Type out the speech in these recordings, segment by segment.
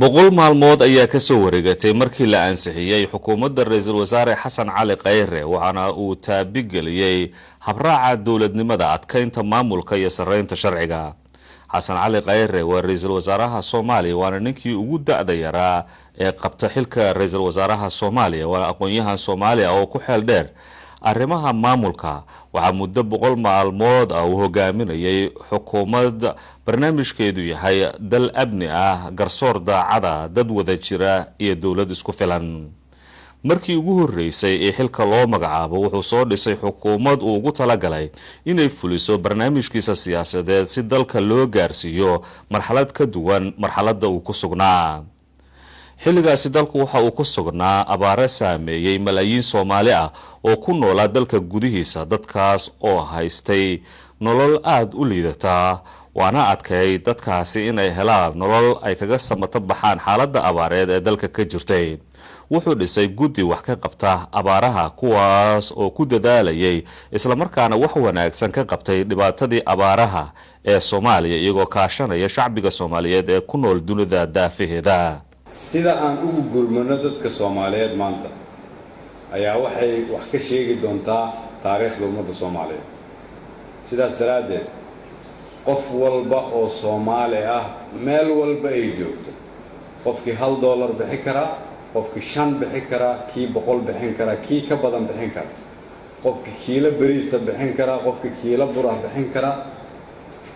boqol maalmood ayaa ka soo wareegatay markii la ansixiyay xukuumadda ra'iisul wasaare Xasan Cali Khayre waxaana uu taabigeliyay habraaca dawladnimada adkeynta maamulka iyo sareynta sharciga. Xasan Cali Khayre waa ra'iisul wasaaraha Soomaaliya waana ninkii ugu da'da yaraa ee qabta xilka ra'iisul wasaaraha Soomaaliya waa aqoonyahan Soomaaliya oo ku xeel dheer arrimaha maamulka. waxaa muddo 100 maalmood uu hogaaminayay xukuumad barnaamijkeedu yahay dal abni ah garsoor daacada dad wada jira iyo dawlad isku filan. markii ugu horeysay ee xilka loo magacaabo wuxuu soo dhisay xukuumad uu ugu talagalay inay fuliso barnaamijkiisa siyaasadeed si dalka loo gaarsiiyo marxalad ka duwan marxaladda uu ku sugnaa. xilligaasi dalku waxa uu ku sugnaa abaare saameeyay malaayiin Soomaali ah oo ku noolaa dalka gudihiisa dadkaas oo haystay nolol aad u liidata waana adkay dadkaasi inay helaan nolol ay kaga samato baxaan xaaladda abaareed ee dalka ka jirtay. wuxuu dhisay guddi wax ka qabta abaaraha kuwaas oo ku dadaalayay isla markaana wax wanaagsan ka qabtay dhibaatadii abaaraha ee Soomaaliya iyagoo kaashanaya shacbiga Soomaaliyeed ee ku nool dunida daafaheeda. sida aan ugu gurmano dadka Soomaaliyeed maanta ayaa waxay wax ka sheegi doontaa taariikhda ummadda Soomaaliyeed. sidaas daraadeed qof walba oo Soomaali ah meel walba ay joogto qofkii $1 bixin kara qofkii 5 bixin kara kii 100 bixin kara kii ka badan bixin kara qofkii kiilo bariis bixin kara qofkii kiilo bur bixin kara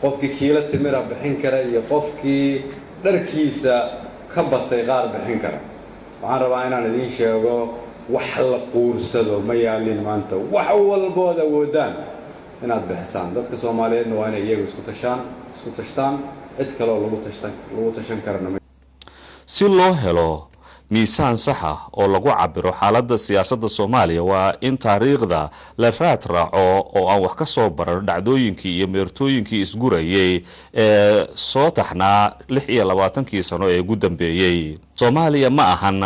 qofkii kiilo timir bixin kara iyo qofkii dharkiisa ka batay qaar bixin kara. waxaan rabaa inaan idin sheego wax la quursado ma yaalin maanta wax walba oo awoodaan inaad bixisaan. dadka Soomaaliyeedna waa inay iyagu isku tashtaan cid kale oo lagu tashan karana si loo helo miisaan sax ah oo lagu cabiro xaaladda siyaasadda Soomaaliya waa in taariikhda la raad raaco oo aan wax ka soo baran dhacdooyinkii iyo meertooyinkii isgurayay ee soo taxnaa 26 sano ee ugu dambeeyay. Soomaaliya ma ahan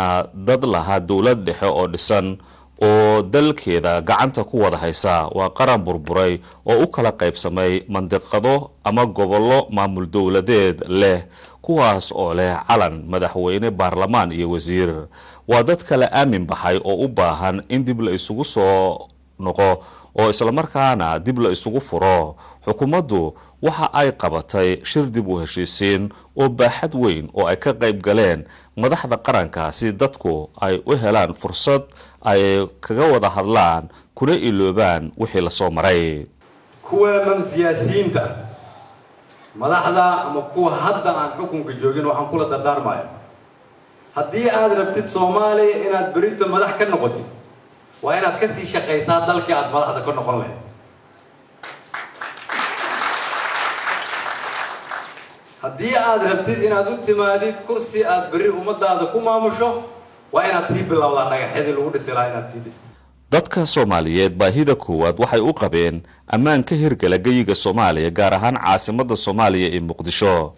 dad laha dawlad dhexe oo dhisan oo dalkeeda gacanta ku wada haysa waa qaran burburay oo u kala qaybsamay mandiqado ama gobollo maamul dawladeed leh kuwaas oo leh calan madaxweyne baarlamaan iyo wasiir. waa dad kala aamin baxay oo u baahan in dib la isugu soo noqo oo isla markaana dib la isugu furo. xukuumaddu waxa ay qabatay shir dib u heshiisiin oo baaxad weyn oo ay ka qayb galeen madaxda qaranka si dadku ay u helaan fursad ay kaga wada hadlaan kuna iloobaan wixii la soo maray. kuwa siyaasiyiinta madaxda ama kuwa hadda aan xukunka joogin waxaan kula dardaarmayaa haddii aad rabtid Soomaaliya inaad berito madax ka noqotid waa inaad ka sii shaqaysaa dalkii aad madaxda ka noqon lahayd. haddii aad rabtid inaad u timaadid kursi aad beri ummadaada ku maamusho waa inaad sii bilowdaa dhagaxyadii lagu dhisi lahaa inaad sii dhistid. dadka Soomaaliyeed baahida koowaad waxay u qabeen ammaan ka hirgala geyiga Soomaaliya gaar ahaan caasimadda Soomaaliya ee Muqdisho.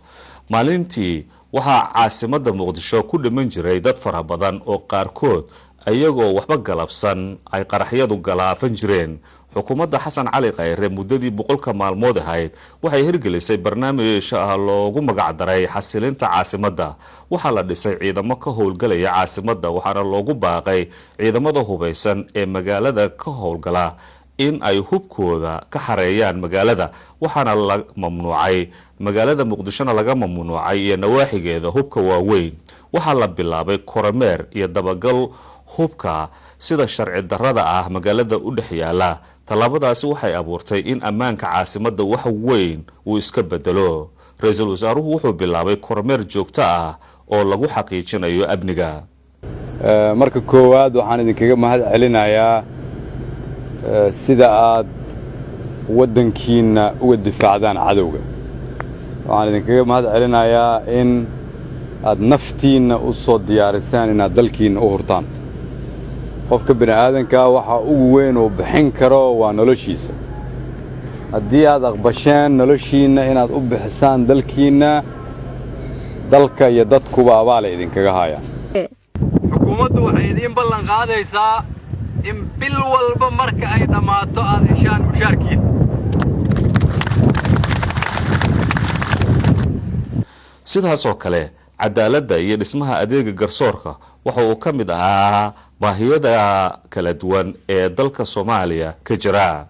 maalintii waxaa caasimadda Muqdisho ku dhiman jiray dad fara badan oo qaarkood ayagoo waxba galabsan ay qaraxyadu galaafan jireen. xukuumadda Xasan Cali Khayre muddadii 100 maalmood ahayd waxay hirgelisay barnaamij loogu magac daray xasilinta caasimadda. waxaa la dhisay ciidamo ka howlgalaya caasimadda waxaana loogu baaqay ciidamada hubeysan ee magaalada ka howlgala in ay hubkooda ka xareeyaan magaalada waxaana la mamnuucay magaalada Muqdishona laga mamnuucay iyo nawaaxigeeda hubka waaweyn. waxaa la bilaabay kormeer iyo dabagal hubka sida sharci darrada ah magaalada u dhex yaala. talaabadaasi waxay abuurtay in ammaanka caasimadda wax weyn uu iska bedelo. ra'iisul wasaaruhu wuxuu bilaabay kormeer joogto ah oo lagu xaqiijinayo amniga. marka koowaad waxaan idinkaga mahad celinayaa sida aad waddankiina uga difaacdaan cadowga. waxaan idinkaga mahad celinayaa in aad naftiina u soo diyaarisaan inaad dalkiina u hurtaan. qofka bini aadanka waxa ugu weyn oo bixin karo waa noloshiisa. haddii aad aqbasheen noloshiina inaad u bixisaan dalkiina dalka iyo dadkuba abaal idinkaga haya. xukuumaddu waxay idin ballan qaadaysaa in bil walba marka ay dhamaato aad heshaan mushaarkiin. sidaas oo kale cadaaladda iyo dhismaha adeega garsoorka waxa uu ka mid ahaa baahiyada kala duwan ee dalka Soomaaliya ka jira.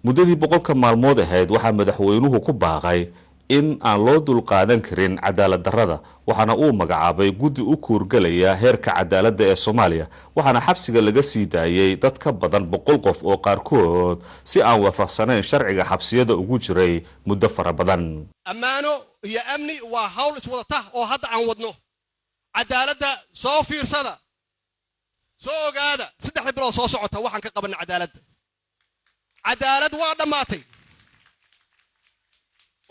muddadii 100 maalmood ahayd waxaa madaxweynuhu ku baaqay in aan loo dulqaadan karin cadaalad darrada, waxaana uu magacaabay guddi u kuurgalaya heerka cadaaladda ee Soomaaliya, waxaana xabsiga laga sii daayay dad ka badan 100 qof oo qaarkood si aan waafaqsanayn sharciga xabsiyada ugu jiray muddo fara badan. ammaano iyo amni waa hawl iswadata oo hadda aan wadno. cadaaladda soo fiirsada, soo ogaada 3 bilood soo socota waxaan ka qabanay cadaaladda. cadaalad waa dhamaatay.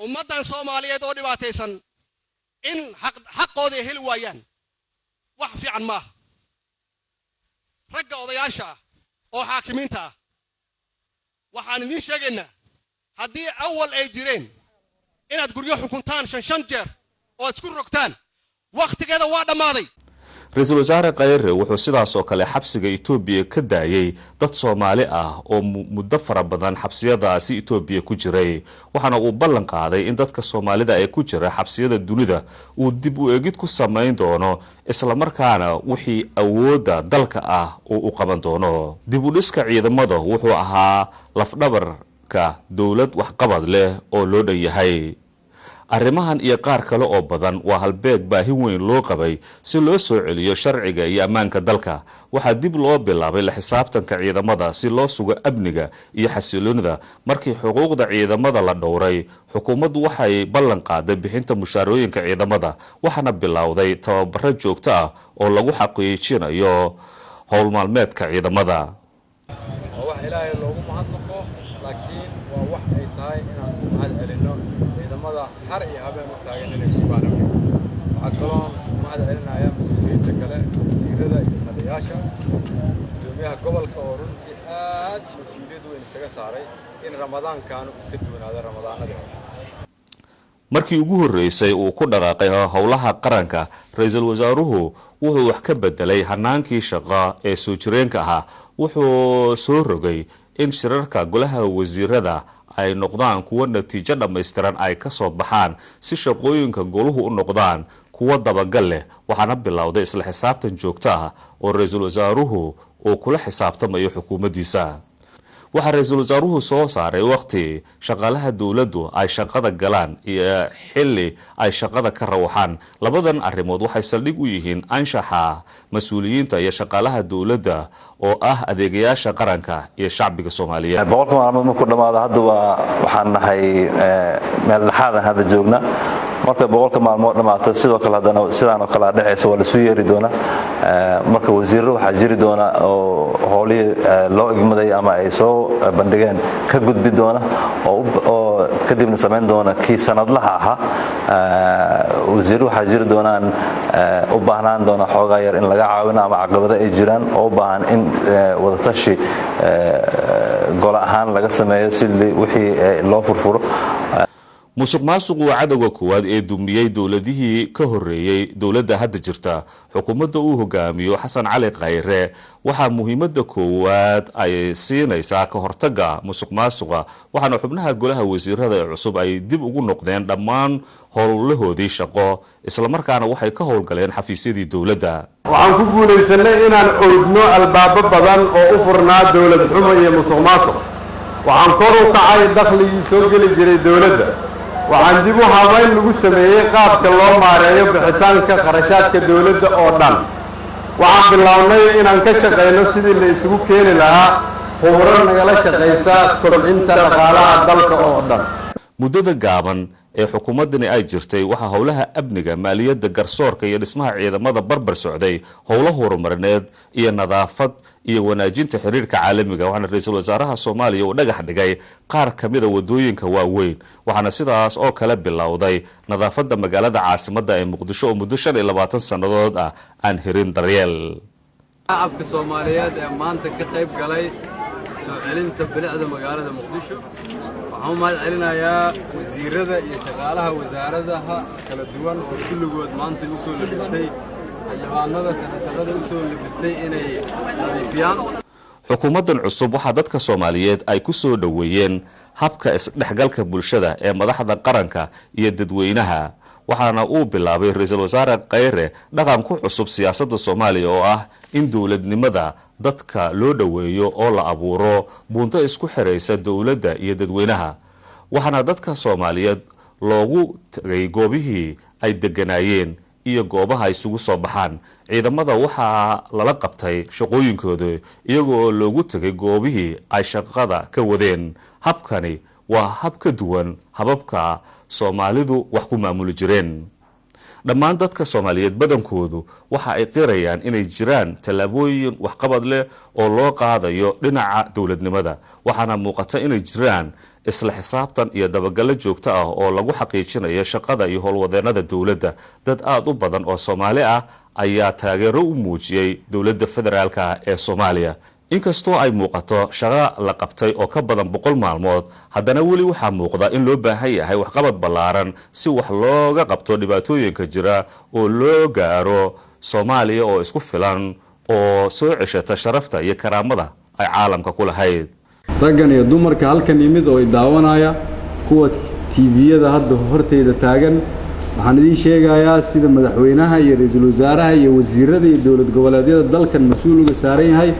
ummadan Soomaaliyeed oo dhibaataysan in xaqooda heli waayaan wax fiican ma aha. ragga odayaasha oo xaakimiinta ah waxaan idin sheegaynaa haddii awal ay jireen inaad guryo xukuntaan 5 jeer oo isku rogtaan waqtigeeda waa dhamaaday. Ra'iisul Wasaare Khayre wuxuu sidaas oo kale xabsiga Itoobiya ka daayay dad Soomaali ah oo muddo fara badan xabsiyadaasi Itoobiya ku jiray, waxaana uu ballan qaaday in dadka Soomaalida ay ku jira xabsiyada dunida uu dib u eegid ku sameyn doono, isla markaana wixii awoodda dalka ah uu u qaban doono. dib u dhiska ciidamada wuxuu ahaa lafdhabarka dawlad waxqabad leh oo loo dhan yahay. arrimahan iyo qaar kale oo badan waa halbeeg baahi weyn loo qabay si loo soo celiyo sharciga iyo ammaanka dalka. waxaa dib loo bilaabay la xisaabtanka ciidamada si loo sugo amniga iyo xasiloonida. markii xuquuqda ciidamada la dhowray, xukuumaddu waxay ballan qaaday bixinta mushaarooyinka ciidamada, waxaana bilowday tababaro joogto ah oo lagu xaqiijinayo howl maalmeedka ciidamada. wax ilaahay loogu mahadnaqo, laakiin waa wax ay tahay inaan ku mahad celino ciidamada har iyo habeen u taagan inay sugaan amniga. waxaa kaloo mahad celinaya mas'uuliyiinta kale, wasiirada iyo taliyayaasha, gudoomiyaha gobolka oo runtii aad mas'uuliyad weyn isaga saaray in ramadaankan uu ka duwanaado ramadaanada. markii ugu horeysay uu ku dhaqaaqay howlaha qaranka, ra'iisul wasaaruhu wuxuu wax ka bedelay hanaankii shaqo ee soo jireenka ahaa. wuxuu soo rogay in shirarka golaha wasiirada ay noqdaan kuwa natiijo dhammaystiran ay ka soo baxaan si shaqooyinka goluhu u noqdaan kuwa dabagal leh. waxaana bilowday isla xisaabtan joogto ah oo ra'iisul wasaaruhu uu kula xisaabtamayo xukuumaddiisa. waxaa ra'iisul wasaaruhu soo saaray waqti shaqaalaha dawladdu ay shaqada galaan iyo xilli ay shaqada ka rawaxaan. labadan arrimood waxay saldhig u yihiin anshaxa mas'uuliyiinta iyo shaqaalaha dawladda oo ah adeegayaasha qaranka iyo shacbiga Soomaaliyeed. 100 maalmood markuu dhamaado hadda waxaan nahay meel dhaxaad hadda joogna. marka 100 maalmood dhamaato sidoo kale hadana sidaan oo kala dhaxayso waa la soo yeeri doona. marka wasiirro waxaa jiri doona oo howlihii loo igmaday ama ay soo bandhigeen ka gudbi doona oo kadibna sameyn doona kii sanadlaha ahaa. wasiirro waxaa jiri doonaan u baahnaan doona xoogaa yar in laga caawino ama caqabado ay jiraan oo u baahan in wadatashi gol ahaan laga sameeyo si wixii loo furfuro. musuqmaasuqu waa cadowga koowaad ee dumiyey dowladihii ka horeeyay dowladda hadda jirta. xukuumadda uu hogaamiyo Xasan Cali Khayre waxaa muhiimadda koowaad ay siinaysaa ka hortagga musuqmaasuqa, waxaana xubnaha golaha wasiirada ee cusub ay dib ugu noqdeen dhammaan howlahoodii shaqo, isla markaana waxay ka howlgaleen xafiisyadii dowladda. waxaan ku guulaysanay inaan oodno albaabo badan oo u furnaa dowlad xumo iyo musuqmaasuq. waxaan kor u kacay dakhligii soo geli jiray dowladda. waxaan dib u habayn lagu sameeyey qaabka loo maareeyo bixitaanka kharashaadka dawladda oo dhan. waxaan bilownay inaan ka shaqeyno sidii la isugu keeni lahaa khubaro nagala shaqeysa kobcinta dhaqaalaha dalka oo dhan. muddada gaaban ee xukuumaddani ay jirtay waxaa howlaha amniga, maaliyadda, garsoorka iyo dhismaha ciidamada barbar socday howlo horumarineed iyo nadaafad iyo wanaajinta xiriirka caalamiga. waxaana ra'iisul wasaaraha Soomaaliya uu dhagax dhigay qaar kamida wadooyinka waaweyn, waxaana sidaas oo kale bilowday nadaafadda magaalada caasimadda ee Muqdisho oo muddo 25 sanadood ah aan hirin daryeel. shacabka Soomaaliyeed ee maanta ka qayb galay soo celinta bilicda magaalada Muqdisho, waxaan mahad celinayaa wasiirada iyo shaqaalaha wasaaradaha kala duwan oo kulligood maanta u soo labistay xildhibaanada sanatarada u soo labistay inay nadiifiyaan. xukuumaddan cusub waxaa dadka Soomaaliyeed ay ku soo dhaweeyeen habka isdhexgalka bulshada ee madaxda qaranka iyo dadweynaha, waxaana uu bilaabay ra-iisul wasaare Khayre dhaqan ku cusub siyaasadda Soomaaliya oo ah in dowladnimada dadka loo dhaweeyo oo la abuuro buunto isku xiraysa dowladda iyo dadweynaha. waxaana dadka Soomaaliyeed loogu tagay goobihii ay deganaayeen iyo goobaha ay isugu soo baxaan. ciidamada waxaa lala qabtay shaqooyinkooda iyagoo loogu tagay goobihii ay shaqada ka wadeen. habkani waa hab ka duwan hababka Soomaalidu wax ku maamuli jireen. dhammaan dadka Soomaaliyeed badankoodu waxa ay qirayaan inay jiraan talaabooyin waxqabad leh oo loo qaadayo dhinaca dowladnimada, waxaana muuqata inay jiraan isla xisaabtan iyo dabagal joogto ah oo lagu xaqiijinayo shaqada iyo howlwadeennada dowladda. dad aad u badan oo Soomaali ah ayaa taageero u muujiyay dowladda federaalka ee Soomaaliya. inkastoo ay muuqato shaqo la qabtay oo ka badan 100 maalmood, haddana weli waxaa muuqda in loo baahan yahay waxqabad ballaaran si wax looga qabto dhibaatooyinka jira oo loo gaaro Soomaaliya oo isku filan oo soo ceshata sharafta iyo karaamada ay caalamka ku lahayd. raggan iyo dumarka halkan yimid oo daawanaya kuwa TV-yada hadda horteyda taagan, waxaan idin sheegayaa sida madaxweynaha iyo ra'iisul wasaaraha iyo wasiirada iyo dowlad goboleedyada dalkan mas'uulka saaran yahay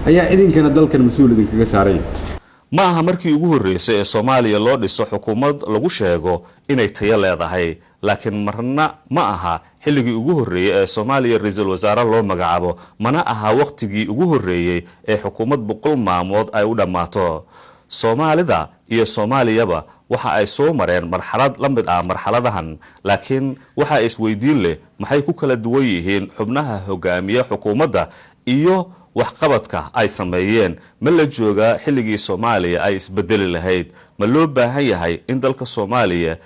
ayaa idinkana dalkan mas'uul idinkaga saaran yahay. ma aha markii ugu horeysay ee Soomaaliya loo dhiso xukuumad lagu sheego inay tayo leedahay, laakiin marna ma aha xilligii ugu horeeyay ee Soomaaliya ra'iisul wasaare loo magacaabo, mana aha waqtigii ugu horeeyay ee xukuumad 100 maalmood ay u dhamaato. Soomaalida iyo Soomaaliyaba waxa ay soo mareen marxalad la mid ah marxaladahan, laakiin waxa isweydiin leh maxay ku kala duwan yihiin xubnaha hogaamiya xukuumadda iyo waxqabadka ay sameeyeen. ma la jooga xilligii Soomaaliya ay isbedeli lahayd? ma loo baahan yahay in dalka Soomaaliya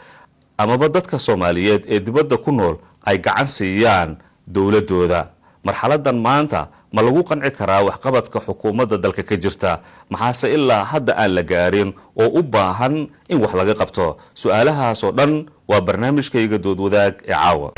amaba dadka Soomaaliyeed ee dibadda ku nool ay gacan siiyaan dowladooda? marxaladan maanta ma lagu qanci karaa waxqabadka xukuumadda dalka ka jirta? maxaase ilaa hadda aan la gaarin oo u baahan in wax laga qabto? su'aalahaas oo dhan waa barnaamijkayga dood wadaag ee caawa.